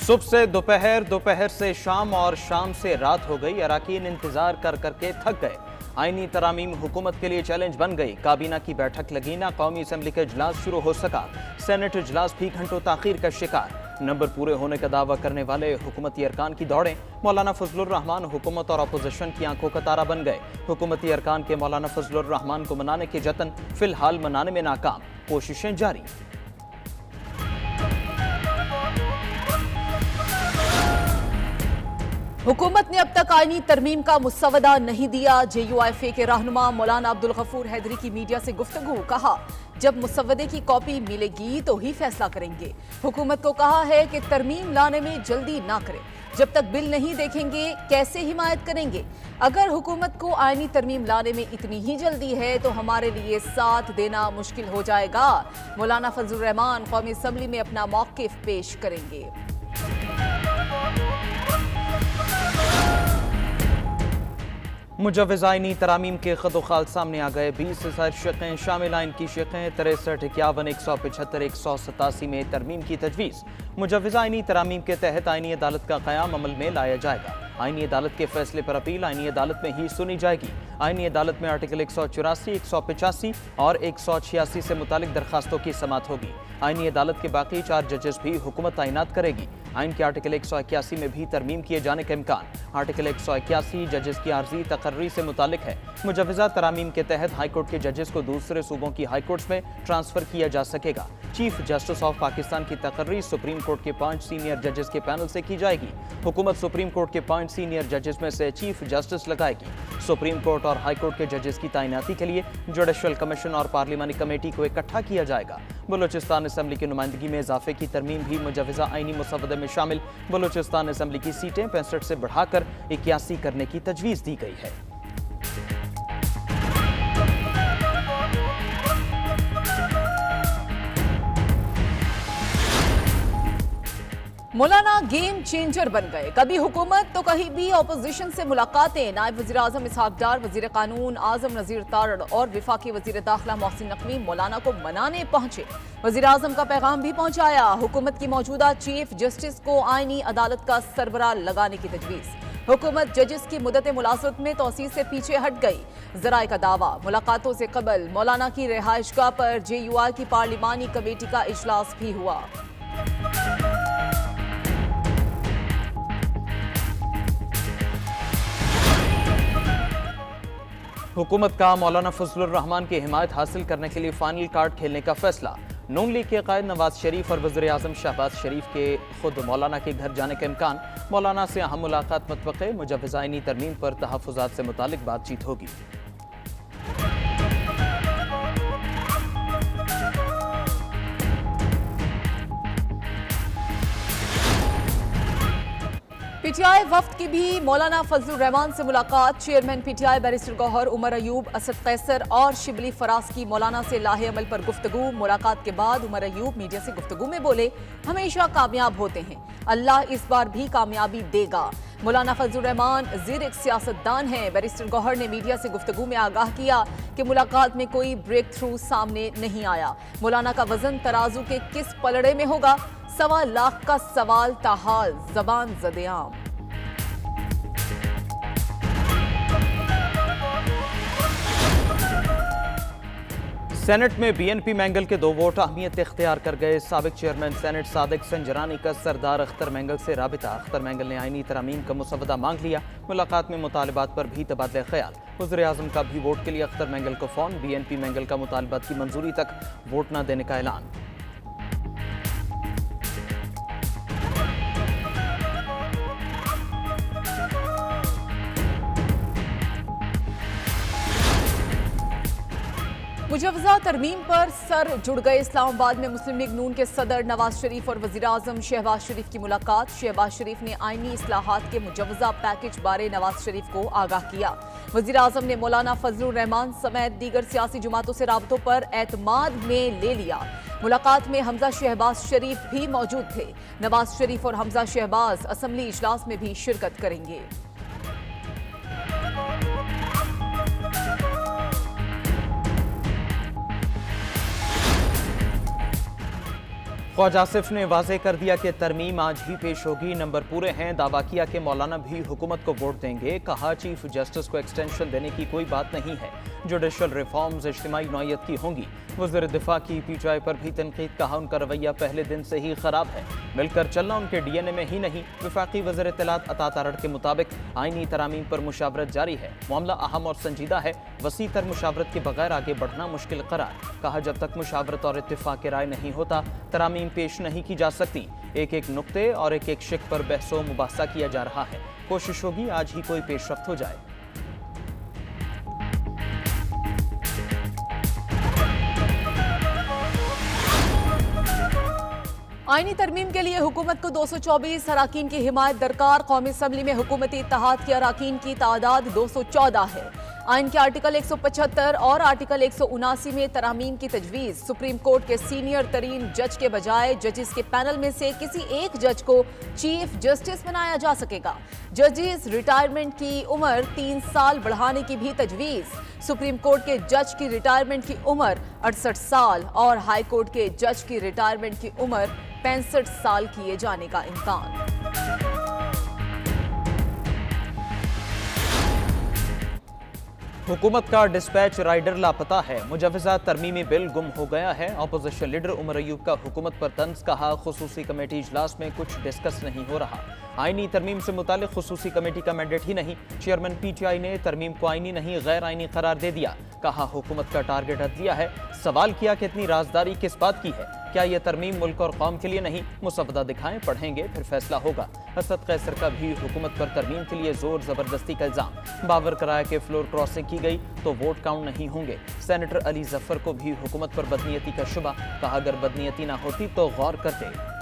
सुबह से दोपहर, दोपहर से शाम और शाम से रात हो गई। अराकीन इंतजार कर करके थक गए। आईनी तरामीम हुकूमत के लिए चैलेंज बन गई। काबीना की बैठक लगी ना, कौमी असम्बली का इजलास शुरू हो सका। सेनेट इजलास भी घंटों ताखीर का शिकार। नंबर पूरे होने का दावा करने वाले हुकूमती अरकान की दौड़ें। मौलाना फजलुर रहमान हुकूमत और अपोजिशन की आंखों का तारा बन गए। हुकूमती अरकान के मौलाना फजलुर रहमान को मनाने के जतन फिलहाल मनाने में नाकाम, कोशिशें जारी। हुकूमत ने अब तक आईनी तरमीम का मुसवदा नहीं दिया। JUIFA के रहनुमा मौलाना अब्दुल गफूर हैदरी की मीडिया से गुफ्तगू। कहा, जब मुसवदे की कॉपी मिलेगी तो ही फैसला करेंगे। हुकूमत को कहा है कि तरमीम लाने में जल्दी ना करें। जब तक बिल नहीं देखेंगे कैसे हिमायत करेंगे। अगर हुकूमत को आईनी तरमीम लाने में इतनी ही जल्दी है तो हमारे लिए साथ देना मुश्किल हो जाएगा। मौलाना फजलुर रहमान कौमी असम्बली में अपना मौक़िफ़ पेश करेंगे। मुजव्वज़ आईनी तरामीम के खदोखाल सामने आ गए। 20,000 शेखें शामिल। आइन की शेखें 63, 51, 175, 187 में तरमीम की तजवीज़। मुजव्वज़ आईनी तरामीम के तहत आईनी अदालत का क़याम अमल में लाया जाएगा। आईनी अदालत के फैसले पर अपील आईनी अदालत में ही सुनी जाएगी। आईनी अदालत में आर्टिकल 184, 185 और 186 से मुतालिक दरखास्तों की समाअत होगी। आईनी अदालत के बाकी 4 जजेस भी हुकूमत तैनात करेगी। आइन के आर्टिकल 181 में भी तरमीम किए जाने का इम्कान। आर्टिकल 181 जजेस की आर्जी तकर्री से मुतालिक है। मुजव्वज़ा तरामीम के तहत हाईकोर्ट के जजेस को दूसरे सूबों की हाईकोर्ट्स में ट्रांसफर किया जा सकेगा। चीफ जस्टिस ऑफ पाकिस्तान की तकर्री सुप्रीम कोर्ट के 5 सीनियर जजेस के पैनल से की जाएगी। हुकूमत सुप्रीम कोर्ट के 5 सीनियर जजेस में से चीफ जस्टिस लगाएगी। सुप्रीम कोर्ट और हाई कोर्ट के जजेस की तैनाती के लिए जुडिशल कमीशन और पार्लिमानी कमेटी को इकट्ठा किया जाएगा। बलूचिस्तान असम्बली की नुमाइंदगी में इजाफे की तरमीम भी मुजव्वज़ा आईनी मुसवदे में शामिल। बलूचिस्तान असम्बली की सीटें 65 से बढ़ाकर 81 करने की तजवीज़ दी गई है। मौलाना गेम चेंजर बन गए। कभी हुकूमत तो कहीं भी अपोजिशन से मुलाकातें। नायब वज़ीर आज़म इसहाक डार, वज़ीर कानून आज़म नज़ीर तारड़ और वफाकी वज़ीर दाखिला मोहसिन नकवी मौलाना को मनाने पहुंचे। वज़ीर आज़म का पैगाम भी पहुंचाया। हुकूमत की मौजूदा चीफ जस्टिस को आईनी अदालत का सरबराह लगाने की तजवीज़। हुकूमत जजेस की मुद्दत मुलाज़मत में तोसी से पीछे हट गई। ज़राए का दावा, मुलाकातों से कबल मौलाना की रिहाइशगाह पर JUI की पार्लिमानी कमेटी का इजलास भी हुआ। हुकूमत का मौलाना फजलुर रहमान की हिमायत हासिल करने के लिए फाइनल कार्ड खेलने का फैसला। नून लीग के कायद नवाज शरीफ और वज़ीर आज़म शहबाज शरीफ के खुद मौलाना के घर जाने का इम्कान। मौलाना से अहम मुलाकात मतवक़्क़े। मुजव्वज़ा आईनी तरमीम पर तहफ़्फ़ुज़ात से मुतालिक बातचीत होगी। PTI वफ्द की भी मौलाना फजलुर रहमान से मुलाकात। Chairman PTI barrister Gohar, Omar Ayub, Asad Qaiser और शिबली फराज की मौलाना से लाहे अमल पर गुफ्तगू। मुलाकात के बाद उमर अयूब मीडिया से गुफ्तगू में बोले, हमेशा कामयाब होते हैं, अल्लाह इस बार भी कामयाबी देगा। मौलाना फजलुर रहमान ज़ीर एक सियासतदान हैं। बैरिस्टर गौहर ने मीडिया से गुफ्तगू में आगाह किया कि मुलाकात में कोई ब्रेक थ्रू सामने नहीं आया। मौलाना का वजन तराजू के किस पलड़े में होगा, 1.25 लाख का सवाल ताहाल जबान ज़द-ए-आम। सेनेट में BNP मैंगल के 2 वोट अहमियत इख्तियार कर गए। साबिक चेयरमैन सेनेट सादिक संजरानी का सरदार अख्तर मैंगल से राबिता। अख्तर मैंगल ने आईनी तरामीम का मुसवदा मांग लिया। मुलाकात में मुतालबात पर भी तबादला ख्याल। वज़ीर आज़म का भी वोट के लिए अख्तर मैंगल को फ़ोन। BNP मैंगल का मुतालबात की मंजूरी तक वोट न देने का ऐलान। मुजव्वज़ा तरमीम पर सर जुड़ गए। इस्लामाबाद में मुस्लिम लीग नून के सदर नवाज शरीफ और वज़ीर आज़म शहबाज शरीफ की मुलाकात। शहबाज शरीफ ने आईनी इस्लाहात के मुजव्वज़ा पैकेज बारे नवाज शरीफ को आगाह किया। वज़ीर आज़म ने मौलाना फजलुर रहमान समेत दीगर सियासी जमातों से राबतों पर एतमाद में ले लिया। मुलाकात में हमजा शहबाज शरीफ भी मौजूद थे। नवाज शरीफ और हमजा शहबाज असम्बली इजलास में भी शिरकत करेंगे। ख्वाजा आसिफ ने वाजे कर दिया कि तरमीम आज ही पेश होगी, नंबर पूरे हैं। दावा किया कि मौलाना भी हुकूमत को वोट देंगे। कहा चीफ जस्टिस को एक्सटेंशन देने की कोई बात नहीं है, जुडिशल रिफॉर्म्स इज्तिमाई नौयत की होंगी। वज़ीर दिफा की पीटीआई पर भी तनकीद। कहा उनका रवैया पहले दिन से ही खराब है, मिलकर चलना उनके डीएनए में ही नहीं। वफाकी वज़ीर इत्तलात अता तारड़ के मुताबिक आईनी तरामीम पर मुशावरत जारी है, मामला अहम और संजीदा है, वसी तर मुशावरत के बगैर आगे बढ़ना मुश्किल करार। कहा जब तक मुशावरत और इत्तिफाक राय नहीं होता तरामीम पेश नहीं की जा सकती। एक एक नुक्ते और एक एक शिक पर बहसो मुबासा किया जा रहा है। कोशिश होगी आज ही कोई पेशरफ्त हो जाए। आईनी तरमीम के लिए हुकूमत को 224 अराकीन की हिमायत दरकार। कौमी असम्बली में हुकूमती इत्तेहाद के अराकीन की तादाद 214 है। आइन के आर्टिकल 175 और आर्टिकल 179 में तरामीम की तजवीज़। सुप्रीम कोर्ट के सीनियर तरीन जज के बजाय जजेस के पैनल में से किसी एक जज को चीफ जस्टिस बनाया जा सकेगा। जजेस रिटायरमेंट की उम्र 3 साल बढ़ाने की भी तजवीज़। सुप्रीम कोर्ट के जज की रिटायरमेंट की उम्र 68 साल और हाई कोर्ट के जज की रिटायरमेंट की उम्र 65 साल किए जाने का इम्कान। हुकूमत का डिस्पैच राइडर लापता है, मुजवजा तरमीमी बिल गुम हो गया है। अपोजिशन लीडर उमर अयूब का हुकूमत पर तंज। कहा खुसूसी कमेटी इजलास में कुछ डिस्कस नहीं हो रहा। आईनी तरमीम से मुतालिक खुसूसी कमेटी का मैंडेट ही नहीं। चेयरमैन पीटीआई ने तरमीम को आईनी नहीं गैर आईनी करार दे दिया। कहा हुकूमत का टारगेट अदलिया है। सवाल किया कि इतनी राजदारी किस बात की है, क्या यह तरमीम मुल्क और कौम के लिए नहीं? मुसवदा दिखाएं, पढ़ेंगे, फिर फैसला होगा। असद कैसर का भी हुकूमत पर तरमीम के लिए जोर जबरदस्ती का इल्जाम। बावर कराया कि फ्लोर क्रॉसिंग की गई तो वोट काउंट नहीं होंगे। सेनेटर अली जफर को भी हुकूमत पर बदनीयती का शुबा। कहा अगर बदनीयती ना होती तो गौर करते।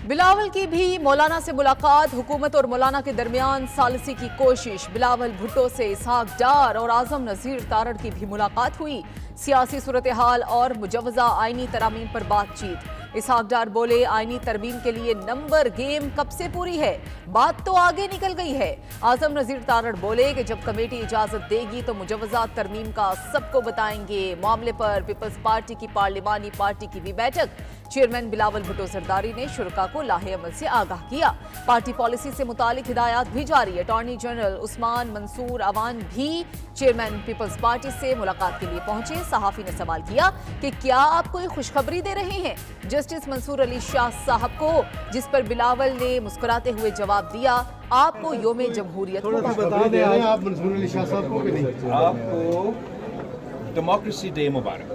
बिलावल की भी मौलाना से मुलाकात। हुकूमत और मौलाना के दरमियान सालिसी की कोशिश। बिलावल भुट्टो से इसहाक डार और आजम नजीर तारड़ की भी मुलाकात हुई। सियासी सूरत हाल और मुजवजा आईनी तरामीम पर बातचीत। इसहाक डार बोले आईनी तरमीम के लिए नंबर गेम कब से पूरी है, बात तो आगे निकल गई है। आजम नजीर तारड़ बोले कि जब कमेटी इजाजत देगी तो मुजवजा तरमीम का सबको बताएंगे। मामले पर पीपल्स पार्टी की पार्लिमानी पार्टी की भी बैठक। चेयरमैन बिलावल भुट्टो जरदारी ने शुरका को लाहे अमल से आगाह किया। पार्टी पॉलिसी से मुतालिक हिदायत भी जारी। अटॉर्नी जनरल उस्मान मंसूर अवान भी चेयरमैन पीपल्स पार्टी से मुलाकात के लिए पहुंचे। सहाफी ने सवाल किया कि क्या आप कोई खुशखबरी दे रहे हैं जस्टिस मंसूर अली शाह साहब को, जिस पर बिलावल ने मुस्कुराते हुए जवाब दिया आपको योम जमहूरियत बता दे रहे हैं आप मंसूर अली शाह साहब को कि नहीं? आपको डेमोक्रेसी डे मुबारक।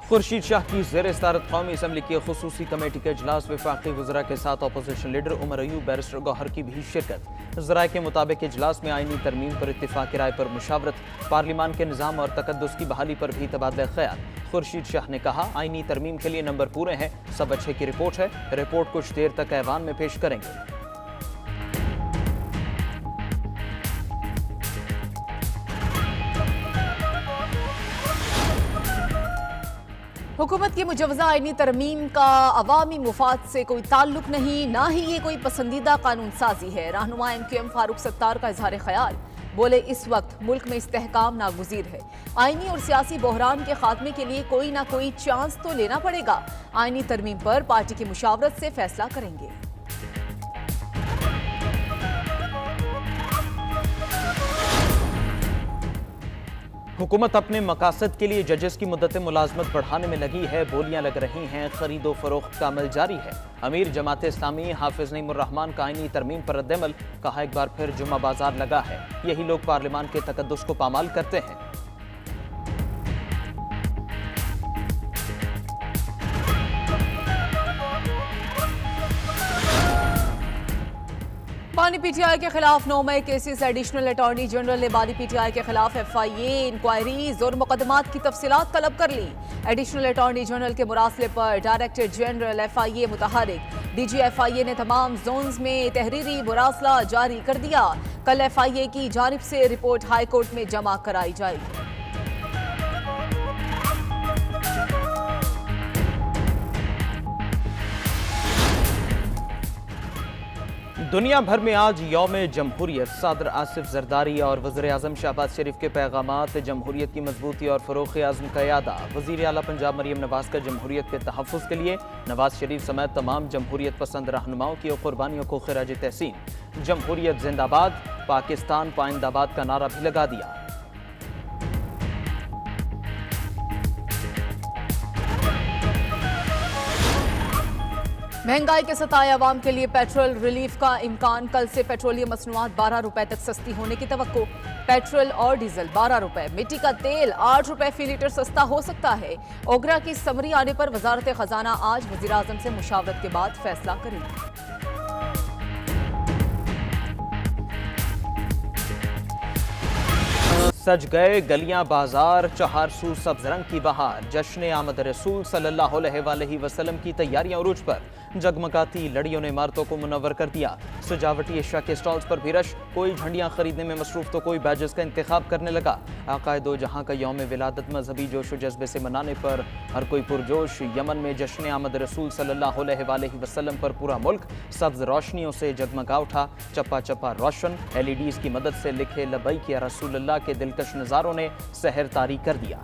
खुर्शीद शाह की ज़ेर सदारत कौमी असम्बली की खुसूसी कमेटी के इजलास। वफाकी वज़रा के साथ opposition leader Umar Ayub, barrister Gohar की भी शिरकत। ज़राए के मुताबिक इजलास में आईनी तरमीम पर इत्तिफाक राय पर मुशावरत। पार्लिमान के निज़ाम और तकद्दुस की बहाली पर भी तबादला ख्याल। खुर्शीद शाह ने कहा आईनी तरमीम के लिए नंबर पूरे हैं, सब अच्छे की रिपोर्ट है, रिपोर्ट कुछ देर तक ऐवान में पेश करेंगे। हुकूमत की मुजवजा आईनी तरमीम का अवामी मुफाद से कोई ताल्लुक नहीं, ना ही ये कोई पसंदीदा कानून साजी है। रहनुमा MQM फारूक सत्तार का इजहार ख्याल। बोले इस वक्त मुल्क में इस्तेहकाम नागुज़ीर है। आईनी और सियासी बहरान के खात्मे के लिए कोई ना कोई चांस तो लेना पड़ेगा। आईनी तरमीम पर पार्टी की मुशावरत से फैसला करेंगे। हुकूमत अपने मकासद के लिए जजेस की मुद्दत मुलाजमत बढ़ाने में लगी है। बोलियां लग रही हैं, खरीदो फरोख्त का अमल जारी है। अमीर जमात इस्लामी हाफिज नईमुर्रहमान का आईनी तरमीम पर रद्दअमल। कहा एक बार फिर जुम्मा बाजार लगा है, यही लोग पार्लिमान के तकद्दुस को पामाल करते हैं। बानी पीटीआई के खिलाफ 9 मई केसेस। एडिशनल अटॉर्नी जनरल ने बानी पीटीआई के खिलाफ FIA, इंक्वायरीज और मुकदमात की तफसीलात तलब कर ली। एडिशनल अटॉर्नी जनरल के मुरासले पर director general FIA मुतहरिक DG FIA ने तमाम जोन्स में तहरीरी मुरासला जारी कर दिया। कल FIA की जानिब से रिपोर्ट हाई कोर्ट में जमा कराई जाएगी। दुनिया भर में आज यौम जमहूरियत। सदर आसिफ जरदारी और वज़ीर आज़म शहबाज शरीफ के पैगामात जमहूरियत की मजबूती और फ़रोग़ आज़म का यादा। वज़ीर आला पंजाब मरीम नवाज़ का जमहूरियत के तहफ़्फ़ुज़ के लिए नवाज़ शरीफ समेत तमाम जमहूरियत पसंद रहनुमाओं की कुर्बानियों को ख़िराज तहसीन। जमहूरियत जिंदाबाद, पाकिस्तान पाइंदाबाद का नारा भी लगा दिया। महंगाई के सताए अवाम के लिए पेट्रोल रिलीफ का इम्कान। कल से पेट्रोलियम मसनूआत 12 रुपए तक सस्ती होने की तवक्को। पेट्रोल और डीजल 12 रुपए, मिट्टी का तेल 8 रुपए फी लीटर सस्ता हो सकता है। ओगरा की समरी आने पर वजारत खजाना आज वजीर आजम से मुशावरत के बाद फैसला करेगी। सज गए गलियां बाजार, चहारसू सब्ज रंग की बहार। जश्न आमद रसूल सल्लल्लाहु अलैहि वसल्लम की तैयारियां उरूज पर। जगमगाती लड़ियों ने इमारतों को मुनव्वर कर दिया। सजावटी अशा के स्टॉल्स पर भी रश। कोई झंडियां खरीदने में मसरूफ तो कोई बैजेस का इंतखाब करने लगा। आकाए दो जहां का यौम विलादत मजहबी जोश व जज्बे से मनाने पर हर कोई पुरजोश। यमन में जश्न आमद रसूल सल्लल्लाहु अलैहि वसल्लम पर पूरा मुल्क सब्ज रोशनियों से जगमगा उठा। चप्पा चप्पा रोशन LEDs की मदद से लिखे लबैक या रसूलुल्लाह के दिलकश नज़ारों ने सहर तारी कर दिया।